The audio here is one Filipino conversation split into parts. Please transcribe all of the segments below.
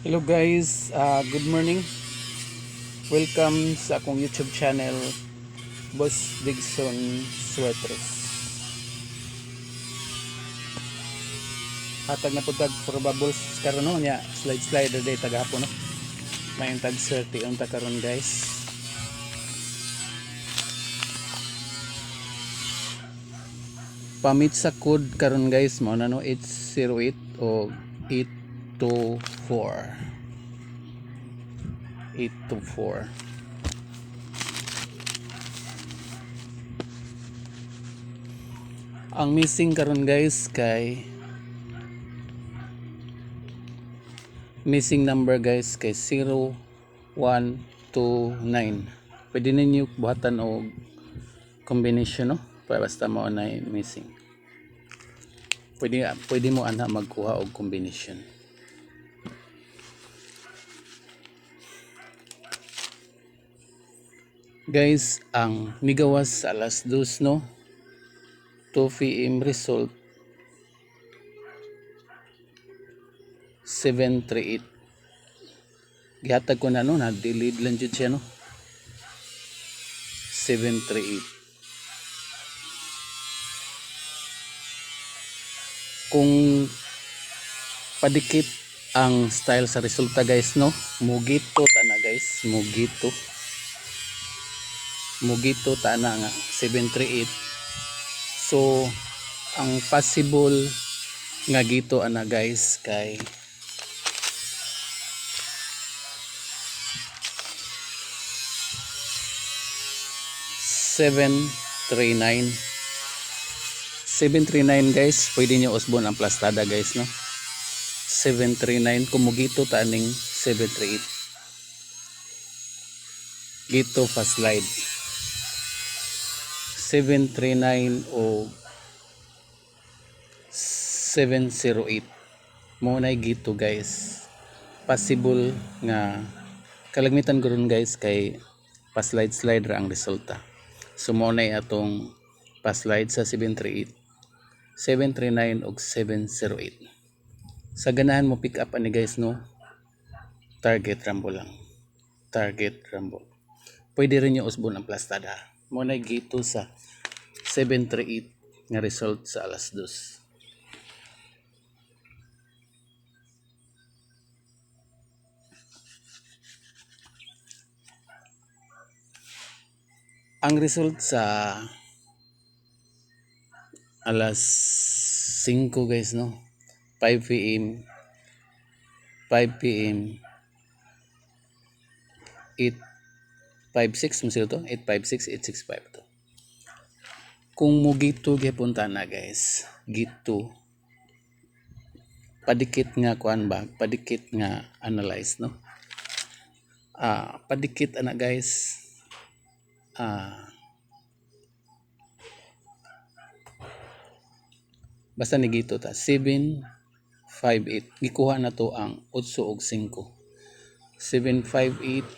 Hello guys, good morning. Welcome sa akong YouTube channel, Boss Digson Sweaters. Hatag na po tag probables karon no nya slide day tagahapon no. May tag 30 unta karon guys. Pamit sa code karon guys mo na no 808 o 824. 824. Ang missing karon guys kay missing number guys kay 0129. Pwede ninyo buhatan o combination no basta mo na missing. Pwede mo ana magkuha og combination. Guys, ang migawas sa alas 2 no 2 PM result 738. Gihatag ko na no na delayed lang jud siya no 738. Kung padikit ang style sa resulta guys no mugito tana guys mugito tana nga 738. So ang possible nga gito ana guys kay 739 guys, pwede nyo usbon ang plastada guys no 739 kumugito taning 738 gito fast slide 739 o 708 mo na gito guys possible nga kalagmitan gurun guys kay pa slide ra ang resulta. So mo na atong pa slide sa 738 739 ug 708. Sa ganahan mo pick up ani guys no target rumble lang. Target rumble. Pwede rin yung usbon ang plastada. Mo na gito sa 738 nga result sa alas 2. Ang result sa alas 5 guys no 5 PM 856 mo sila to 856 865 to. Kung mo gito gyapon na guys gito padikit nga kuan ba padikit nga analyze no padikit ana guys basta ni gito ta 758 gikuha na to ang 8 ug 5 758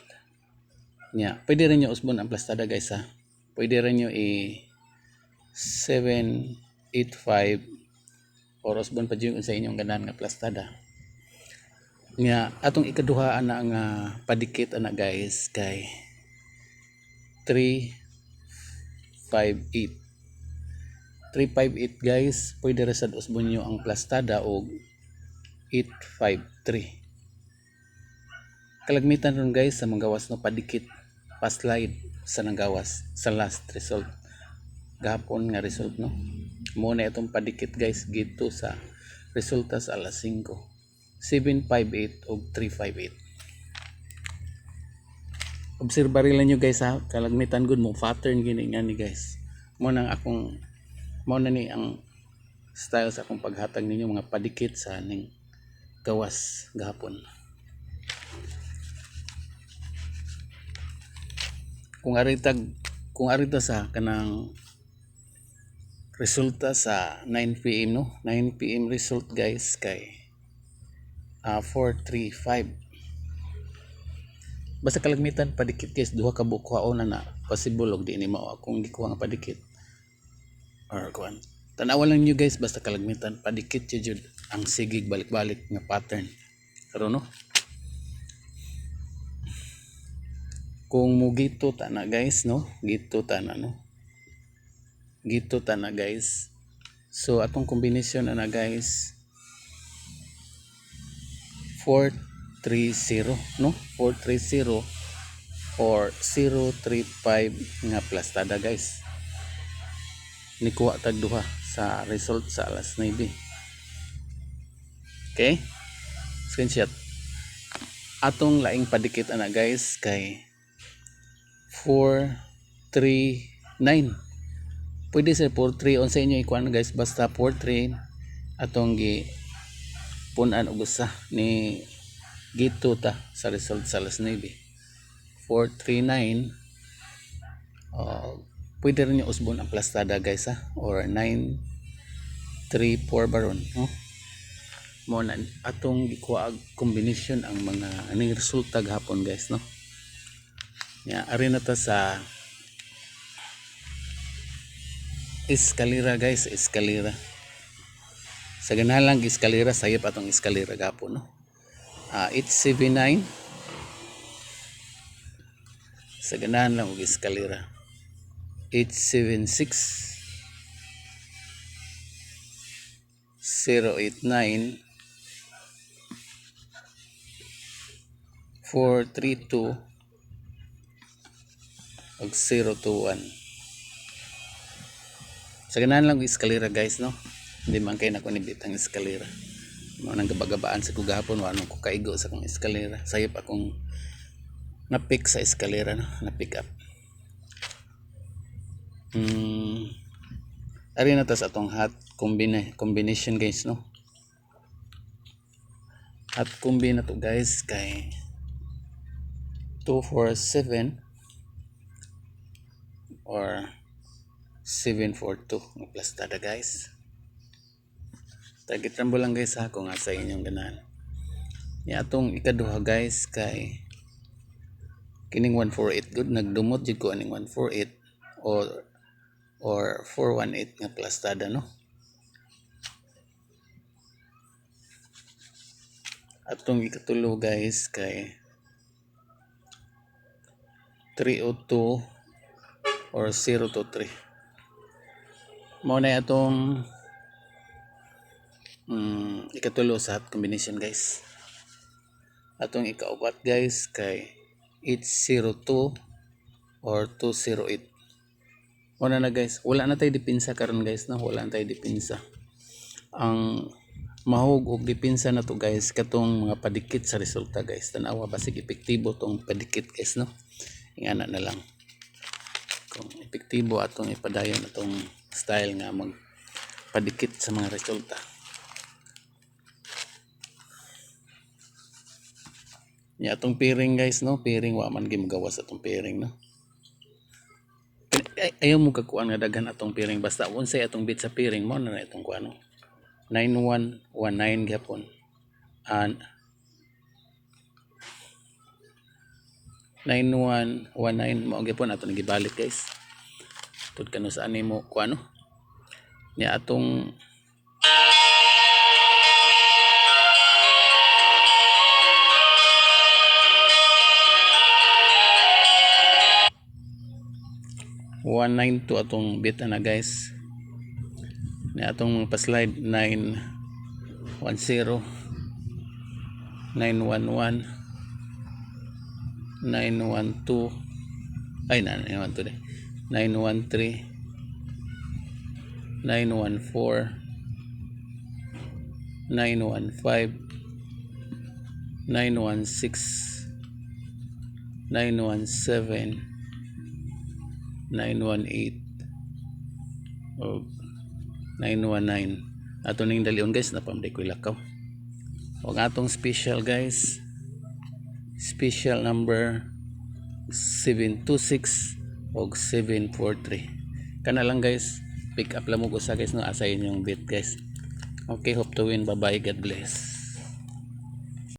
nya pwede rin nyo usbon ang plastada guys ha pwede rin nyo 785 or usbon pa dyan sa inyong ganahan nga plastada nya atong ikaduha ana nga padikit ana guys kay 358 guys pwede ra sad usbon nyo ang plastada og 853 kalagmitan ron guys sa manggawas no padikit pa slide sa nanggawas sa last result gahapon nga result no mo na itong padikit guys gito sa resulta sa alas 5 758 ug 358. Obserbari lang nyo guys ha kalagmitan gud mo pattern gini nga ni guys mo nang akong mo na ni ang style sa akong paghatag ninyo mga padikit sa ning gawas gahapon. Kung arita sa kanang resulta sa 9 PM no 9 PM result guys kay 435 basta kalagmitan padikit guys duha ka bukuhaon na possible og di ni mao akong gikuha nga padikit or kuan tanawan lang nyo guys basta kalagmitan padikit jud ang sigig balik-balik nga pattern karon no kung mugito ta na guys, no, gito ta na, no, gito ta na guys. So atong kombinasyon na guys 430, no, 430 or 035 nga plastada guys. Nikuha tag duha sa result sa alas 9. Okay, screenshot. Atong laing padikit ana guys kay 439. Pwede sa 43 on sa inyo ikuan guys, basta 43 atong gi punan og usa ni gito ta sa result sa alas 9. 439 pwede rin yung usbon ang plastada guys ha, or 934 baron, no? Mo na atong gikuha combination ang mga aning resulta gahapon guys, no. Ya, ari na ta sa eskalera guys, eskalera. Sa ganahan lang eskalera, sayop atong eskalera gahapon, no. 879 sa ganahan lang og eskalera. 876 089 432 ug 021. Sa ganahan lang og eskalera guys, no. Hindi man kay nako nibit ang eskalera. Mao nang gabagabaan sa kugahapon wa nang ko kaigo sa kong eskalera. Sayop akong na-pick sa eskalera, no, na-pick up. Ari na tas atong hot combination guys, no. Hot combi na to guys kay 247 or 742 ng plastada guys. Target rambo lang guys ha kung asa inyong ganahan. Ni atong ikaduha guys kay kining 148 good, nagdumot jud ko aning 148 or 418 nga plastada, no. Atong ikatulo guys kay 302 or 023. Mao na atong ikatulo sa hot combination guys. Atong ikaupat guys kay 802 or 208. Wala na guys, wala na tayo dipinsa karon guys, no. Wala na tayo dipinsa. Ang mahug og dipinsa na to guys katong mga padikit sa resulta guys. Tanawa basig epektibo tong padikit guys, no. Ingana na lang kung epektibo atong ipadayon atong style nga magpadikit sa mga resulta. Ya atong pairing guys, no, pairing wa man gimagawas atong pairing, no. Ayaw mo kakuan nga daghan atong pairing, basta unsay atong bit sa pairing mo na itong kuan, no. 9119 gyapon and 9119 mao gyapon atong gibalik guys. Tud kanu sa ani mo kuan, no. Ni atong $192 atong bit na guys. Ni atong pa-slide 910 911 912 ay 912 de 913 914 915 916 917 918 o 919. Ato ning dalion guys, napamday ko ilakaw. O atong special guys, special number 726 o 743. Kana lang guys, pick up lang mo ko sa guys, no, asa inyong bit guys. Okay, hope to win. Bye bye, God bless.